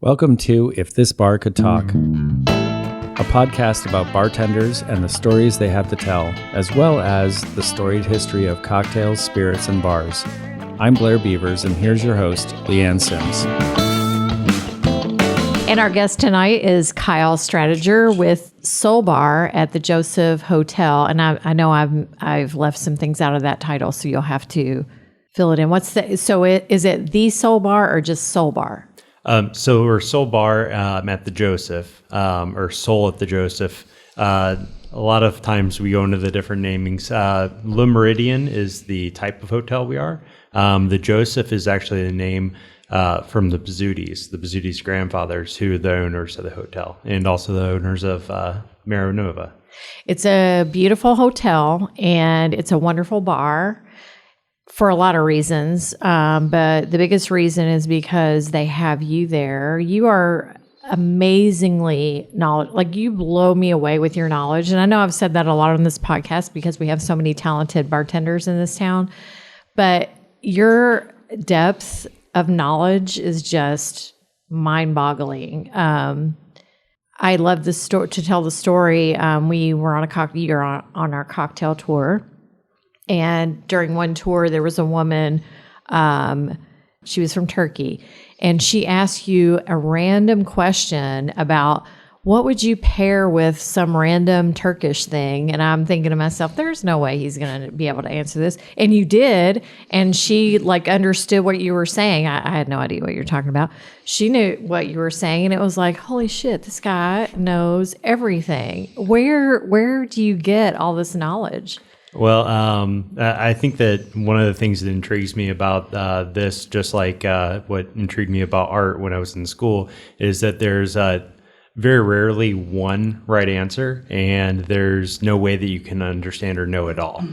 Welcome to If This Bar Could Talk, a podcast about bartenders and the stories they have to tell, as well as the storied history of cocktails, spirits, and bars. I'm Blair Beavers, and here's your host, Leanne Sims. And our guest tonight is Kyle Strategier with Soul Bar at the Joseph Hotel. And I know I've left some things out of that title, so you'll have to fill it in. Is it the Soul Bar or just Soul Bar? So we're Soul Bar at the Joseph, or Soul at the Joseph. A lot of times we go into the different namings. Le Meridien is the type of hotel we are. The Joseph is actually the name from the Bizzutis grandfathers, who are the owners of the hotel, and also the owners of Marinova. It's a beautiful hotel, and it's a wonderful bar. For a lot of reasons, but the biggest reason is because they have you there. You are amazingly knowledgeable. Like, you blow me away with your knowledge. And I know I've said that a lot on this podcast because we have so many talented bartenders in this town. But your depth of knowledge is just mind-boggling. I love to tell the story. We were on our cocktail tour. And during one tour, there was a woman, she was from Turkey, and she asked you a random question about what would you pair with some random Turkish thing. And I'm thinking to myself, there's no way he's going to be able to answer this. And you did. And she understood what you were saying. I had no idea what you were talking about. She knew what you were saying. And it was like, holy shit, this guy knows everything. Where do you get all this knowledge? Well, I think that one of the things that intrigues me about this, just like what intrigued me about art when I was in school, is that there's very rarely one right answer, and there's no way that you can understand or know it all.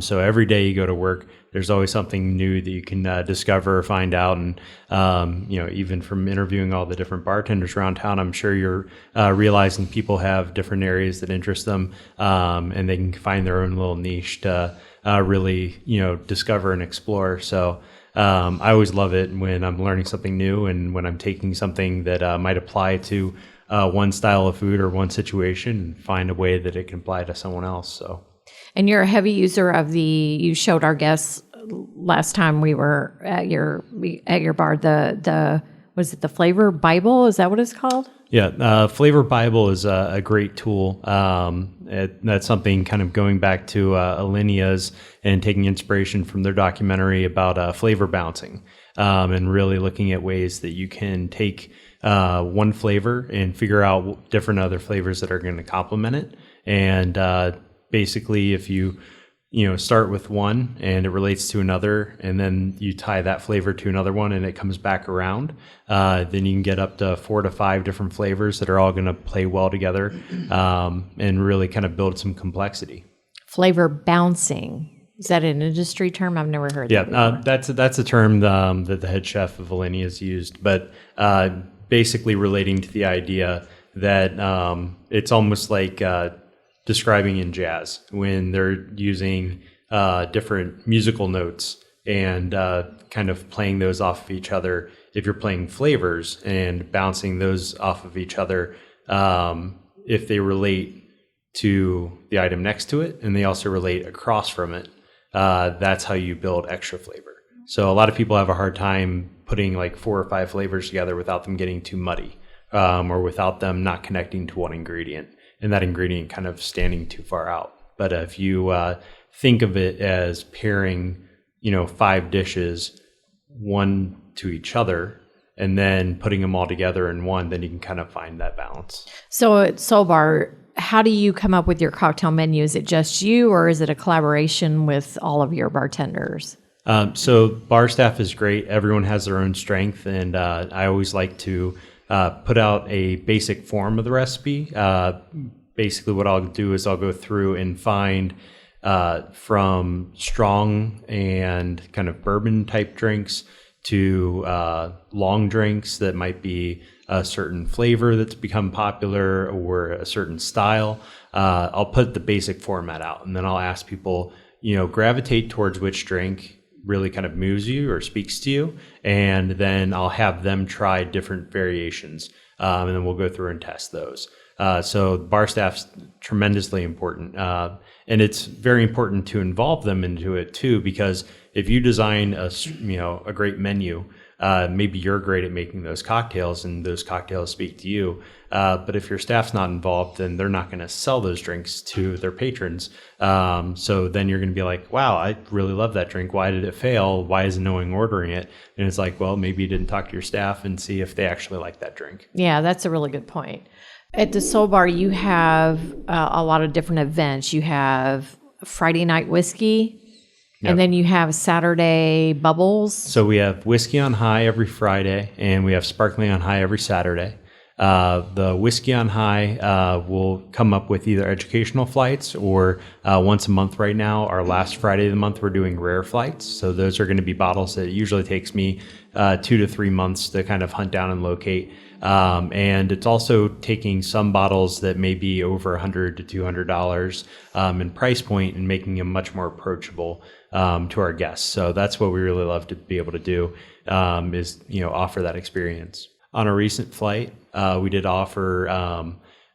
So every day you go to work, there's always something new that you can discover or find out. And, even from interviewing all the different bartenders around town, I'm sure you're realizing people have different areas that interest them, and they can find their own little niche to really, discover and explore. So I always love it when I'm learning something new, and when I'm taking something that might apply to one style of food or one situation and find a way that it can apply to someone else. So. And you're a heavy user of you showed our guests last time we were at your bar, was it the Flavor Bible? Is that what it's called? Yeah. Flavor Bible is a great tool. That's something kind of going back to Alineia's and taking inspiration from their documentary about flavor bouncing, and really looking at ways that you can take one flavor and figure out different other flavors that are going to complement it. And basically, if you start with one and it relates to another, and then you tie that flavor to another one and it comes back around, then you can get up to 4 to 5 different flavors that are all going to play well together, and really kind of build some complexity. Flavor bouncing. Is that an industry term? I've never heard that before. That's a term that the head chef of Alinea has used, but basically relating to the idea that it's almost like describing in jazz when they're using different musical notes and kind of playing those off of each other. If you're playing flavors and bouncing those off of each other, if they relate to the item next to it and they also relate across from it, that's how you build extra flavor. So a lot of people have a hard time putting 4 or 5 flavors together without them getting too muddy, or without them not connecting to one ingredient, and that ingredient kind of standing too far out. But if you think of it as pairing, 5 dishes, one to each other, and then putting them all together in one, then you can kind of find that balance. So at Soul Bar, how do you come up with your cocktail menu? Is it just you, or is it a collaboration with all of your bartenders? So bar staff is great. Everyone has their own strength, and I always like to put out a basic form of the recipe. Basically, what I'll do is I'll go through and find from strong and kind of bourbon type drinks to long drinks that might be a certain flavor that's become popular or a certain style. I'll put the basic format out, and then I'll ask people, gravitate towards which drink really kind of moves you or speaks to you. And then I'll have them try different variations. And then we'll go through and test those. So bar staff's tremendously important. And it's very important to involve them into it too, because if you design a great menu, maybe you're great at making those cocktails and those cocktails speak to you. But if your staff's not involved, then they're not going to sell those drinks to their patrons. So then you're going to be like, wow, I really love that drink. Why did it fail? Why isn't no one ordering it? And it's like, well, maybe you didn't talk to your staff and see if they actually like that drink. Yeah, that's a really good point. At the Soul Bar, you have a lot of different events. You have Friday night whiskey, and then you have Saturday bubbles. So we have whiskey on high every Friday, and we have sparkling on high every Saturday. The whiskey on high will come up with either educational flights or once a month right now. Our last Friday of the month, we're doing rare flights. So those are going to be bottles that usually takes me 2 to 3 months to kind of hunt down and locate. And it's also taking some bottles that may be over $100 to $200 in price point and making them much more approachable to our guests. So that's what we really love to be able to do, is offer that experience. On a recent flight, we did offer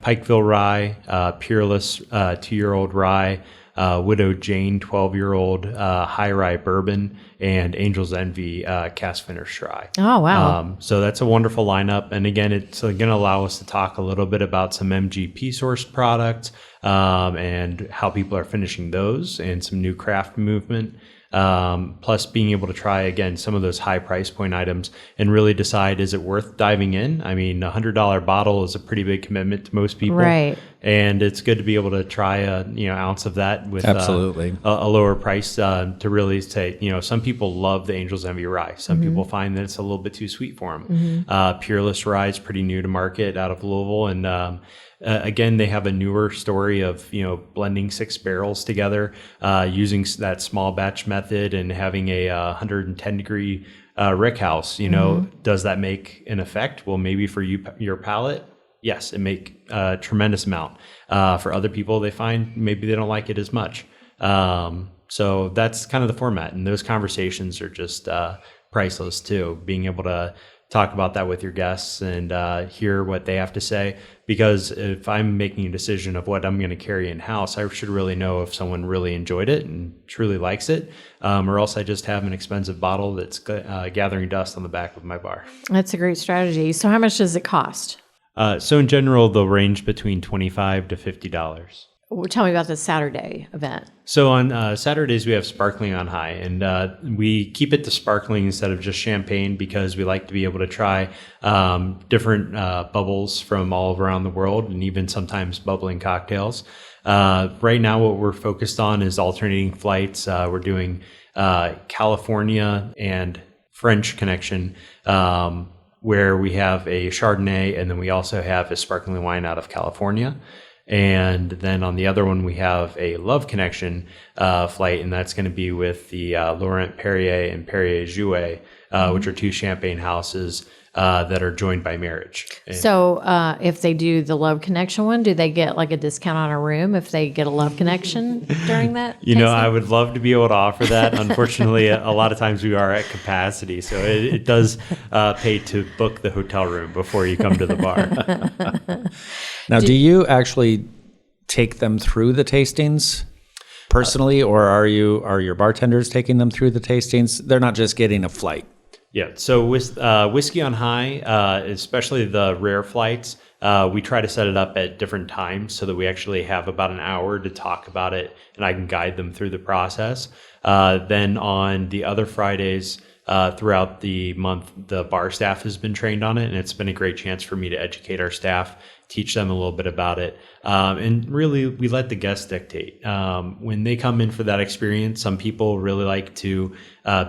Pikeville Rye, Peerless 2-year-old rye, Widow Jane 12-year-old high rye bourbon, and Angel's Envy cast finish rye. Oh, wow. So that's a wonderful lineup. And again, it's going to allow us to talk a little bit about some MGP sourced products and how people are finishing those and some new craft movement. Plus being able to try, again, some of those high price point items and really decide, is it worth diving in? I mean, $100 bottle is a pretty big commitment to most people. Right. And it's good to be able to try a ounce of that with Absolutely. A lower price to really say, some people love the Angel's Envy rye. Some people find that it's a little bit too sweet for them. Peerless rye is pretty new to market out of Louisville. And again, they have a newer story of, blending 6 barrels together, using that small batch method and having a 110 degree rick house. Does that make an effect? Well, maybe for your palate, yes, it make a tremendous amount. For other people, they find maybe they don't like it as much. So that's kind of the format. And those conversations are just priceless too, being able to talk about that with your guests and hear what they have to say. Because if I'm making a decision of what I'm going to carry in-house, I should really know if someone really enjoyed it and truly likes it, or else I just have an expensive bottle that's gathering dust on the back of my bar. That's a great strategy. So how much does it cost? So in general, they'll range between $25 to $50. Well, tell me about the Saturday event. So on Saturdays, we have sparkling on high, and we keep it to sparkling instead of just champagne because we like to be able to try different bubbles from all around the world and even sometimes bubbling cocktails. Right now, what we're focused on is alternating flights. We're doing California and French connection, where we have a Chardonnay, and then we also have a sparkling wine out of California. And then on the other one, we have a Love Connection flight, and that's going to be with the Laurent Perrier and Perrier Jouet, which are 2 champagne houses that are joined by marriage. And So if they do the Love Connection one, do they get like a discount on a room if they get a Love Connection during that? I would love to be able to offer that. Unfortunately, a lot of times we are at capacity, so it does pay to book the hotel room before you come to the bar. Now, do you actually take them through the tastings personally, or are your bartenders taking them through the tastings? They're not just getting a flight. Yeah. So with whiskey on high, especially the rare flights, we try to set it up at different times so that we actually have about an hour to talk about it, and I can guide them through the process. Then on the other Fridays, throughout the month, the bar staff has been trained on it, and it's been a great chance for me to educate our staff, teach them a little bit about it. And really, we let the guests dictate. When they come in for that experience, some people really like to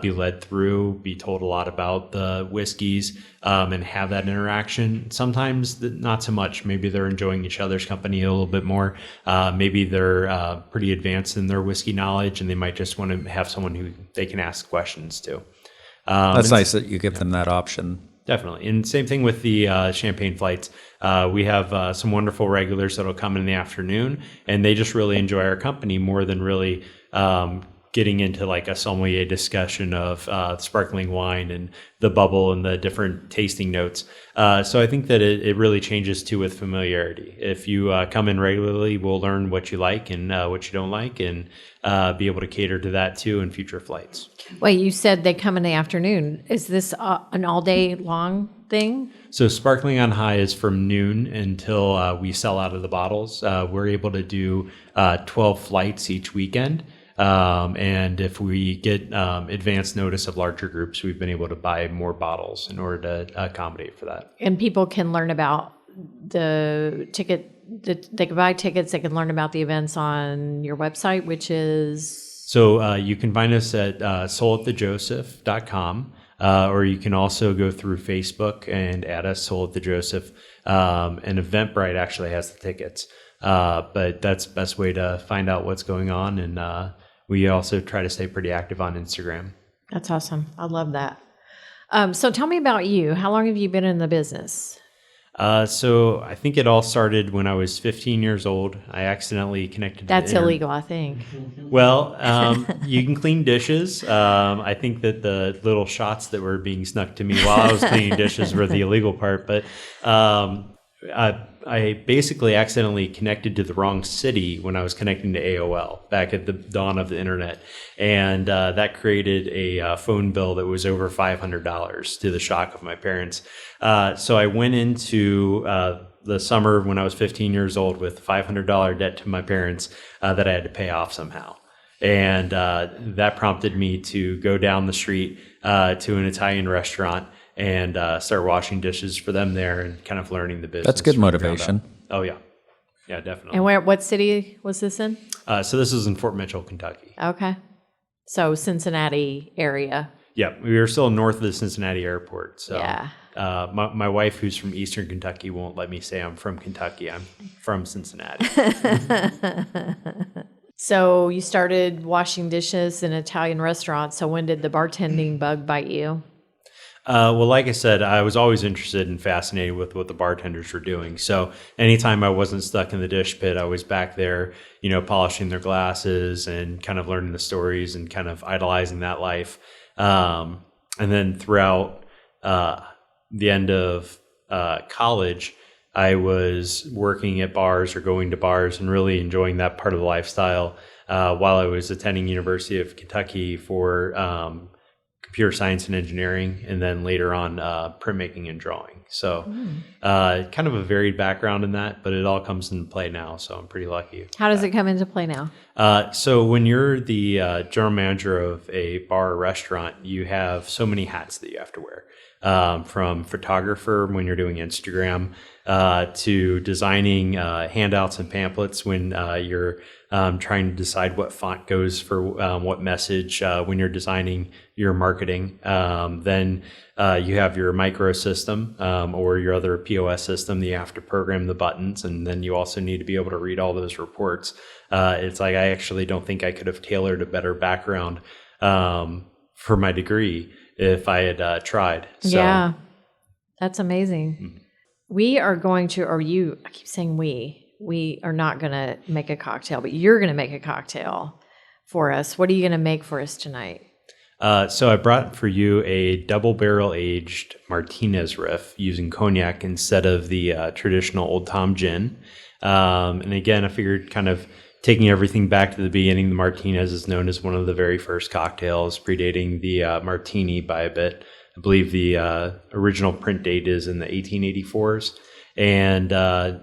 be led through, be told a lot about the whiskeys, and have that interaction. Sometimes not so much. Maybe they're enjoying each other's company a little bit more. Maybe they're pretty advanced in their whiskey knowledge, and they might just want to have someone who they can ask questions to. That's nice that you give them that option. Definitely. And same thing with the champagne flights. We have some wonderful regulars that'll come in the afternoon, and they just really enjoy our company more than really getting into like a sommelier discussion of sparkling wine and the bubble and the different tasting notes. So I think that it really changes too with familiarity. If you come in regularly, we'll learn what you like and what you don't like, and be able to cater to that too in future flights. Wait, you said they come in the afternoon. Is this an all day long thing? So Sparkling on High is from noon until we sell out of the bottles. We're able to do 12 flights each weekend. And if we get advance notice of larger groups, we've been able to buy more bottles in order to accommodate for that. And people can learn about the ticket. They can buy tickets. They can learn about the events on your website, which is... So you can find us at soulatthejoseph.com, or you can also go through Facebook and add us, Soul at the Joseph. And Eventbrite actually has the tickets. But that's the best way to find out what's going on. And we also try to stay pretty active on Instagram. That's awesome. I love that. So tell me about you. How long have you been in the business? So I think it all started when I was 15 years old. I accidentally connected. That's illegal, I think. Well, you can clean dishes. I think that the little shots that were being snuck to me while I was cleaning dishes were the illegal part. But I basically accidentally connected to the wrong city when I was connecting to AOL back at the dawn of the internet. And that created a phone bill that was over $500 to the shock of my parents. So I went into the summer when I was 15 years old with $500 debt to my parents that I had to pay off somehow. And that prompted me to go down the street to an Italian restaurant and start washing dishes for them there and kind of learning the business. That's good motivation. Oh, yeah. Yeah, definitely. And what city was this in? So this is in Fort Mitchell, Kentucky. Okay. So Cincinnati area. Yeah, we were still north of the Cincinnati airport. So Yeah. my wife, who's from Eastern Kentucky, won't let me say I'm from Kentucky. I'm from Cincinnati. So you started washing dishes in an Italian restaurant. So when did the bartending bug bite you? Well, like I said, I was always interested and fascinated with what the bartenders were doing. So anytime I wasn't stuck in the dish pit, I was back there, polishing their glasses and kind of learning the stories and kind of idolizing that life. And then throughout the end of college, I was working at bars or going to bars and really enjoying that part of the lifestyle while I was attending University of Kentucky for computer science and engineering, and then later on printmaking and drawing. So kind of a varied background in that, but it all comes into play now. So I'm pretty lucky. How does it come into play now? So when you're the general manager of a bar or restaurant, you have so many hats that you have to wear. From photographer when you're doing Instagram to designing handouts and pamphlets when you're trying to decide what font goes for what message when you're designing your marketing. Then you have your micro system or your other POS system that you have to program the buttons. And then you also need to be able to read all those reports. It's like I actually don't think I could have tailored a better background for my degree if I had tried. So, yeah, that's amazing. We are going to, or you, I keep saying we are not going to make a cocktail, but you're going to make a cocktail for us. What are you going to make for us tonight? So I brought for you a double barrel aged Martinez riff using cognac instead of the traditional Old Tom gin. And again, I figured kind of taking everything back to the beginning, the Martinez is known as one of the very first cocktails, predating the Martini by a bit. I believe the original print date is in the 1884s. And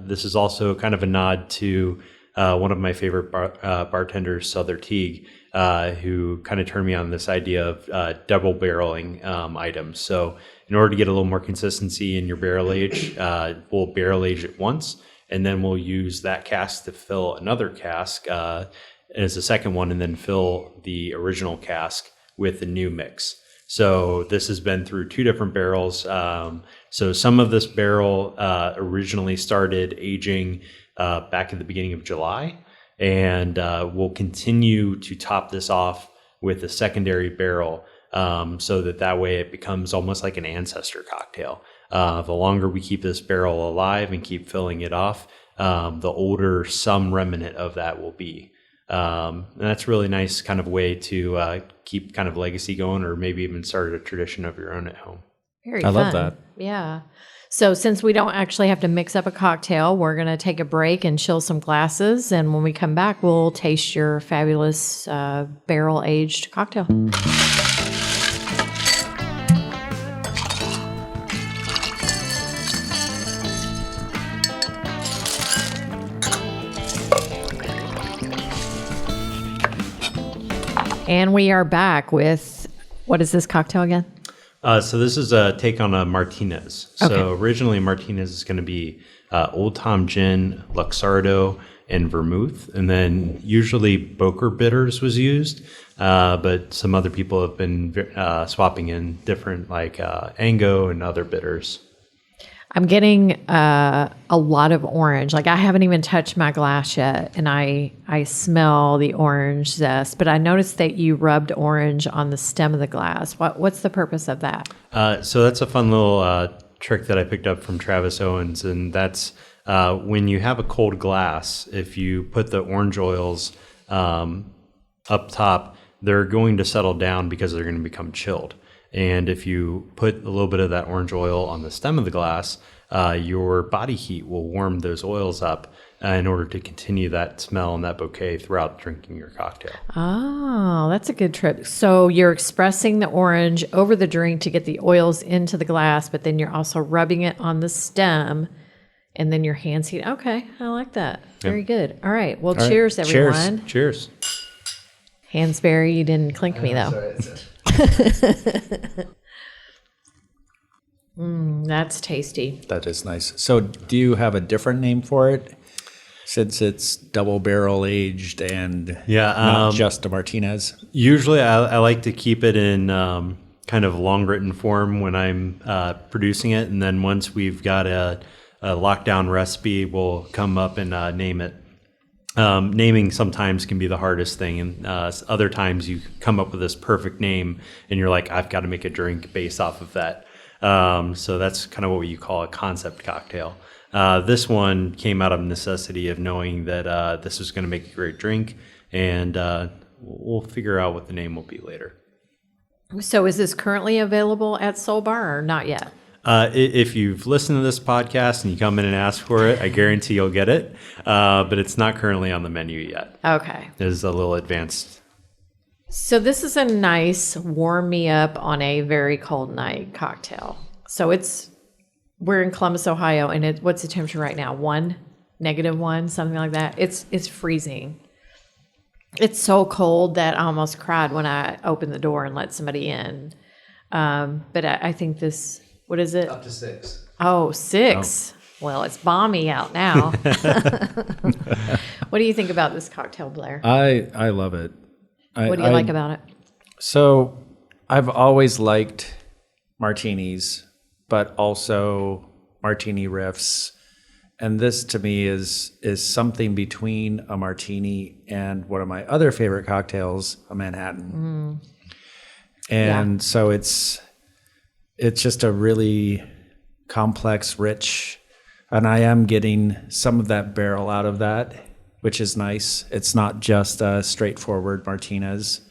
this is also kind of a nod to one of my favorite bartenders, Souther Teague, who kind of turned me on this idea of double barreling items. So in order to get a little more consistency in your barrel age, we'll barrel age it once, and then we'll use that cask to fill another cask as a second one, and then fill the original cask with the new mix. So this has been through two different barrels. So some of this barrel originally started aging back at the beginning of July, and we'll continue to top this off with a secondary barrel so that way it becomes almost like an ancestor cocktail. The longer we keep this barrel alive and keep filling it off, the older some remnant of that will be. And that's a really nice kind of way to keep kind of legacy going, or maybe even start a tradition of your own at home. Very I fun. love that. Yeah. So since we don't actually have to mix up a cocktail, we're going to take a break and chill some glasses. And when we come back, we'll taste your fabulous barrel-aged cocktail. And we are back with, what is this cocktail again? So this is a take on a Martinez. So originally Martinez is going to be Old Tom Gin, Luxardo, and Vermouth. And then usually Boker bitters was used, but some other people have been swapping in different like Ango and other bitters. I'm getting a lot of orange. Like I haven't even touched my glass yet, and I smell the orange zest. But I noticed that you rubbed orange on the stem of the glass. What's the purpose of that? So that's a fun little trick that I picked up from Travis Owens, and that's when you have a cold glass, if you put the orange oils up top, they're going to settle down because they're going to become chilled. And if you put a little bit of that orange oil on the stem of the glass, your body heat will warm those oils up in order to continue that smell and that bouquet throughout drinking your cocktail. Oh, that's a good trick. So you're expressing the orange over the drink to get the oils into the glass, but then you're also rubbing it on the stem, and then your hands heat. Okay, I like that. Very good. All right. Well, cheers, everyone. Cheers. Hansberry, you didn't clink me, though. That's tasty. That is nice. So do you have a different name for it since it's double barrel aged and not just a Martinez? Usually I like to keep it in kind of long written form when I'm producing it. And then once we've got a lockdown recipe, we'll come up and name it. Naming sometimes can be the hardest thing, and other times you come up with this perfect name and you're like, I've got to make a drink based off of that. So that's kind of what you call a concept cocktail. This one came out of necessity of knowing that this was going to make a great drink, and we'll figure out what the name will be later. So is this currently available at Soul Bar or not yet? If you've listened to this podcast and you come in and ask for it, I guarantee you'll get it. But it's not currently on the menu yet. Okay. It's a little advanced. So this is a nice warm me up on a very cold night cocktail. So we're in Columbus, Ohio, and what's the temperature right now? -1, something like that. It's freezing. It's so cold that I almost cried when I opened the door and let somebody in. But I think this. What is it? Up to 6. Oh, 6. Oh. Well, it's balmy out now. What do you think about this cocktail, Blair? I love it. What do you like about it? So I've always liked martinis, but also martini riffs. And this to me is something between a martini and one of my other favorite cocktails, a Manhattan. And so it's just a really complex, rich, and I am getting some of that barrel out of that, which is nice. It's not just a straightforward Martinez.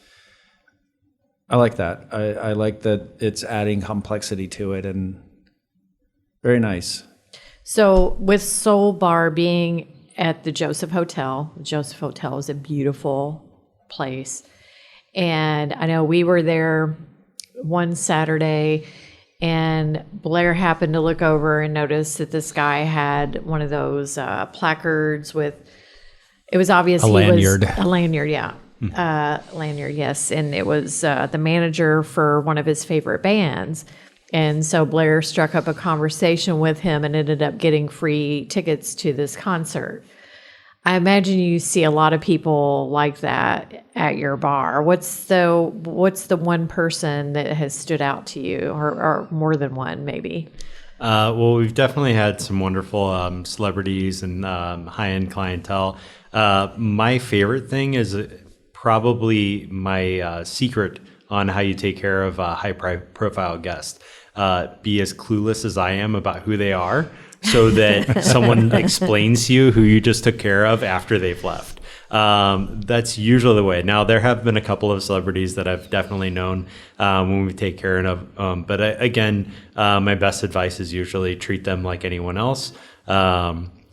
I like that. I like that it's adding complexity to it, and very nice. So with Soul Bar being at the Joseph Hotel is a beautiful place. And I know we were there one Saturday, and Blair happened to look over and notice that this guy had one of those placards with, it was obvious a lanyard. A lanyard, yeah. Lanyard, yes. And it was the manager for one of his favorite bands. And so Blair struck up a conversation with him and ended up getting free tickets to this concert. I imagine you see a lot of people like that at your bar. What's the one person that has stood out to you, or more than one, maybe? Well, we've definitely had some wonderful celebrities and high-end clientele. My favorite thing is probably my secret on how you take care of a high-profile guest. Be as clueless as I am about who they are, so that someone explains to you who you just took care of after they've left. That's usually the way. Now, there have been a couple of celebrities that I've definitely known when we take care of. But again, my best advice is usually treat them like anyone else.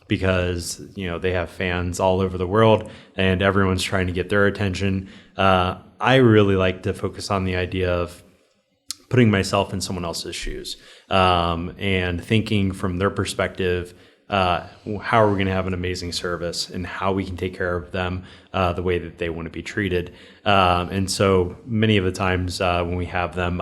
Because they have fans all over the world and everyone's trying to get their attention. I really like to focus on the idea of putting myself in someone else's shoes and thinking from their perspective, how are we going to have an amazing service and how we can take care of them the way that they want to be treated. And so many of the times when we have them,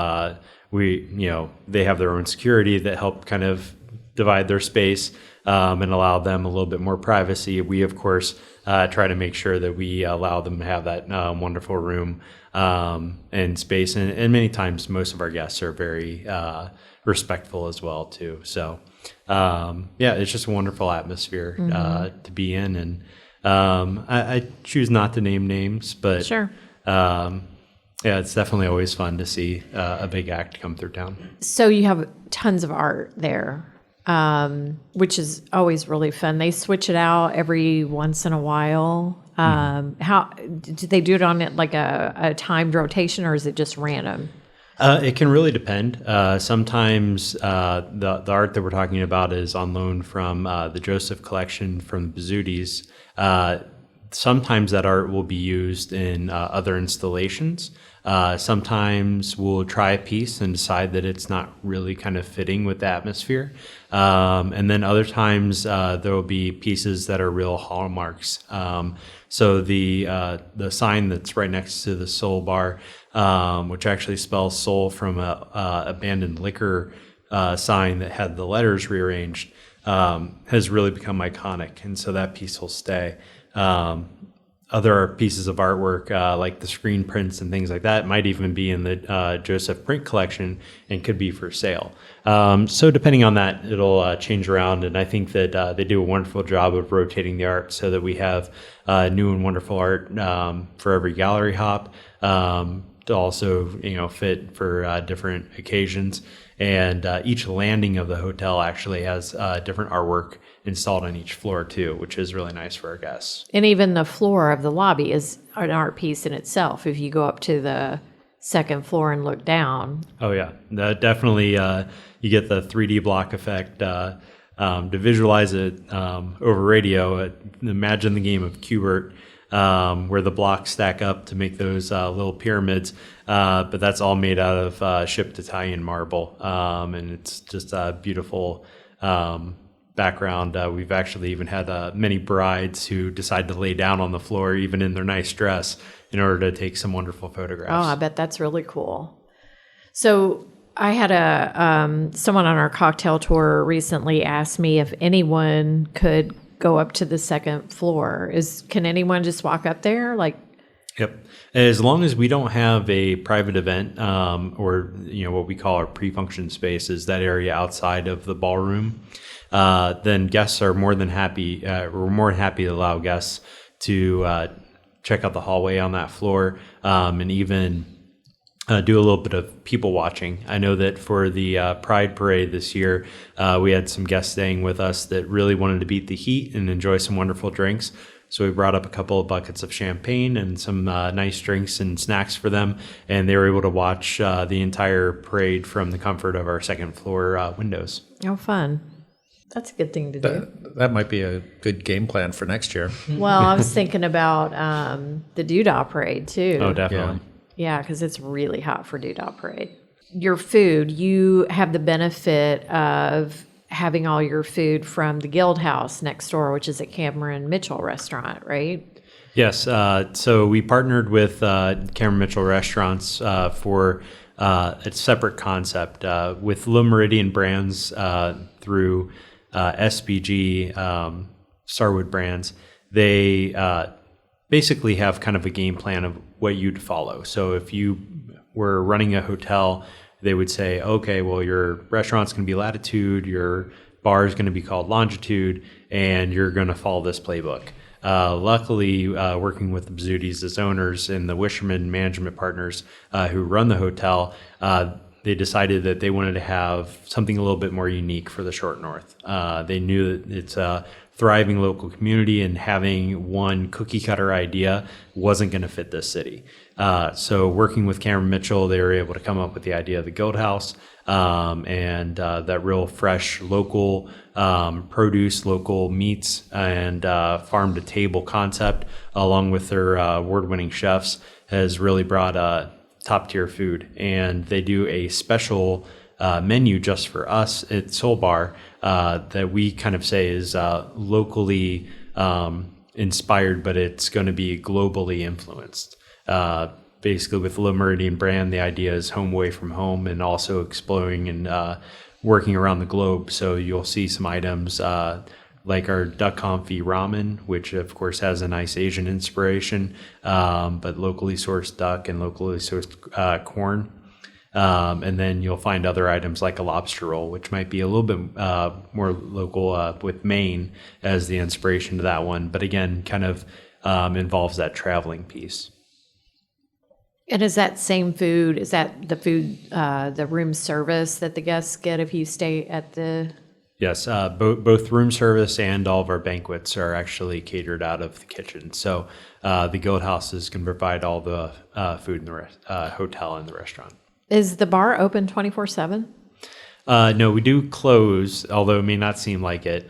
they have their own security that help kind of divide their space and allow them a little bit more privacy. We, of course, try to make sure that we allow them to have that wonderful room and space. And many times, most of our guests are very respectful as well, too. So, it's just a wonderful atmosphere to be in. And I choose not to name names, but sure. It's definitely always fun to see a big act come through town. So you have tons of art there. Which is always really fun. They switch it out every once in a while. How do they do it on it like a timed rotation, or is it just random? It can really depend. Sometimes the art that we're talking about is on loan from the Joseph collection from the Bizzutis. Sometimes that art will be used in other installations. Sometimes we'll try a piece and decide that it's not really kind of fitting with the atmosphere. And then other times there will be pieces that are real hallmarks. So the sign that's right next to the Soul Bar, which actually spells soul from a abandoned liquor sign that had the letters rearranged, has really become iconic. And so that piece will stay. Other pieces of artwork, like the screen prints and things like that, might even be in the Joseph print collection and could be for sale. So depending on that, it'll change around. And I think that they do a wonderful job of rotating the art so that we have new and wonderful art for every gallery hop to also fit for different occasions. And each landing of the hotel actually has different artwork installed on each floor too, which is really nice for our guests. And even the floor of the lobby is an art piece in itself. If you go up to the second floor and look down. Oh yeah, definitely. You get the 3D block effect. To visualize it over radio, imagine the game of Q*bert, where the blocks stack up to make those little pyramids. But that's all made out of shipped Italian marble. And it's just a beautiful background. We've actually even had many brides who decide to lay down on the floor, even in their nice dress, in order to take some wonderful photographs. Oh, I bet that's really cool. So I had someone on our cocktail tour recently asked me if anyone could go up to the second floor. Can anyone just walk up there? Yep. As long as we don't have a private event or what we call our pre-function space, is that area outside of the ballroom, then guests are more than happy. We're more than happy to allow guests to check out the hallway on that floor and even do a little bit of people watching. I know that for the Pride Parade this year, we had some guests staying with us that really wanted to beat the heat and enjoy some wonderful drinks. So we brought up a couple of buckets of champagne and some nice drinks and snacks for them, and they were able to watch the entire parade from the comfort of our second floor windows. Oh, fun. That's a good thing to do. That might be a good game plan for next year. Well, I was thinking about the Doodah Parade, too. Oh, definitely. Yeah, because it's really hot for Doodah Parade. Your food, you have the benefit of having all your food from the Guild House next door, which is a Cameron Mitchell restaurant, right? Yes. So we partnered with Cameron Mitchell Restaurants for a separate concept with Low Meridian Brands through SBG, Starwood Brands. They basically have kind of a game plan of what you'd follow. So if you were running a hotel, they would say, okay, well, your restaurant's going to be Latitude, your bar is going to be called Longitude, and you're going to follow this playbook. Luckily, working with the Bizzutis as owners and the Wisherman management partners who run the hotel, they decided that they wanted to have something a little bit more unique for the short north. They knew that it's a thriving local community, and having one cookie cutter idea wasn't going to fit this city. So working with Cameron Mitchell, they were able to come up with the idea of the Goat House, and that real fresh local produce, local meats, and farm to table concept, along with their award-winning chefs, has really brought top tier food. And they do a special menu just for us at Soul Bar that we kind of say is locally inspired, but it's going to be globally influenced. Basically, with the Le Meridian brand, the idea is home away from home, and also exploring and working around the globe. So you'll see some items like our duck confit ramen, which of course has a nice Asian inspiration, but locally sourced duck and locally sourced corn. And then you'll find other items like a lobster roll, which might be a little bit more local with Maine as the inspiration to that one. But again, kind of involves that traveling piece. And is that same food? Is that the food, the room service that the guests get if you stay at the? Yes, both room service and all of our banquets are actually catered out of the kitchen. So the Goat Houses can provide all the food in the hotel and the restaurant. Is the bar open 24/7? No, we do close, although it may not seem like it.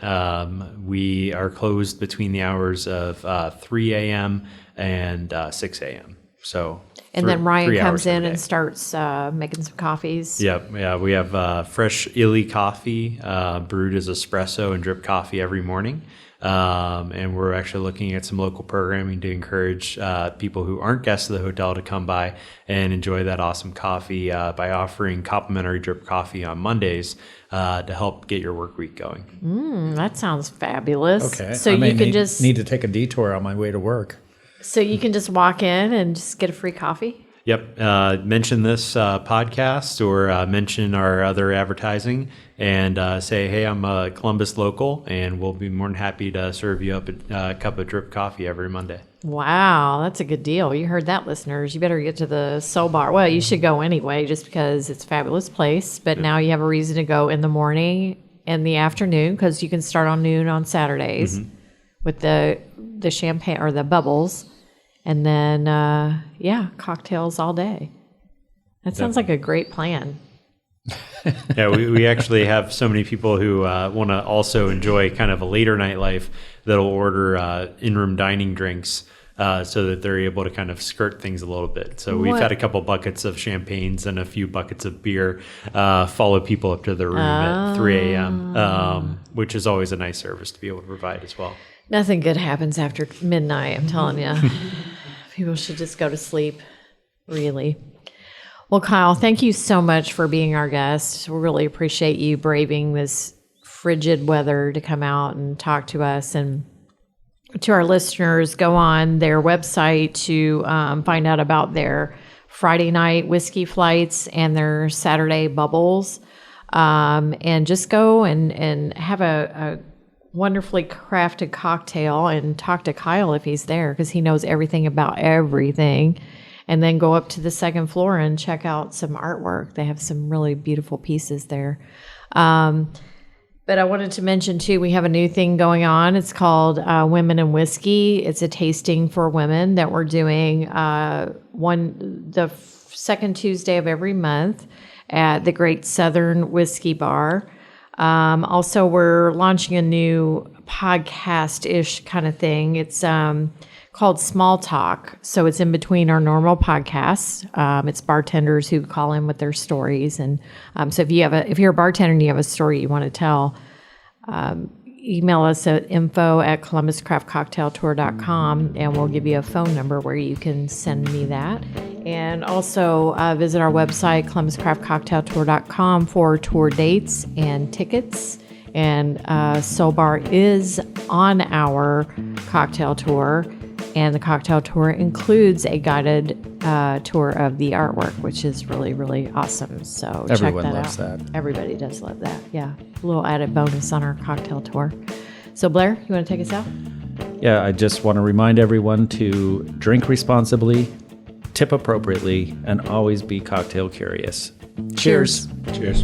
We are closed between the hours of 3 a.m. and 6 a.m. So. And then Ryan comes in and starts making some coffees. Yep. Yeah. We have fresh illy coffee brewed as espresso and drip coffee every morning. And we're actually looking at some local programming to encourage people who aren't guests of the hotel to come by and enjoy that awesome coffee by offering complimentary drip coffee on Mondays to help get your work week going. That sounds fabulous. Okay. So I may you can need just to take a detour on my way to work. So you can just walk in and just get a free coffee? Yep. Mention this podcast or mention our other advertising and say, hey, I'm a Columbus local, and we'll be more than happy to serve you up a cup of drip coffee every Monday. Wow, that's a good deal. You heard that, listeners. You better get to the Soul Bar. Well, you should go anyway just because it's a fabulous place. But now you have a reason to go in the morning and the afternoon, because you can start on noon on Saturdays with the champagne or the bubbles. And then, cocktails all day. That sounds like a great plan. Yeah, we actually have so many people who want to also enjoy kind of a later nightlife that'll order in-room dining drinks so that they're able to kind of skirt things a little bit. So we've had a couple buckets of champagnes and a few buckets of beer follow people up to their room at 3 a.m., which is always a nice service to be able to provide as well. Nothing good happens after midnight, I'm telling you. People should just go to sleep, really. Well, Kyle, thank you so much for being our guest. We really appreciate you braving this frigid weather to come out and talk to us. And to our listeners, go on their website to find out about their Friday night whiskey flights and their Saturday bubbles. And just go and have a wonderfully crafted cocktail and talk to Kyle if he's there, because he knows everything about everything. And then go up to the second floor and check out some artwork. They have some really beautiful pieces there. But I wanted to mention too, we have a new thing going on. It's called Women in Whiskey. It's a tasting for women that we're doing the second Tuesday of every month at the Great Southern Whiskey Bar. Also, we're launching a new podcast-ish kind of thing. It's called Small Talk. So it's in between our normal podcasts. It's bartenders who call in with their stories. And so if you're a bartender and you have a story you want to tell, email us at info@columbuscraftcocktailtour.com, and we'll give you a phone number where you can send me that. And also visit our website, columbuscraftcocktailtour.com, for tour dates and tickets. And Soul Bar is on our cocktail tour, and the cocktail tour includes a guided tour of the artwork, which is really, really awesome. So Everyone check that loves out. that. Everybody does love that. Yeah, a little added bonus on our cocktail tour. So Blair, you want to take us out? Yeah, I just want to remind everyone to drink responsibly, tip appropriately, and always be cocktail curious. Cheers. Cheers.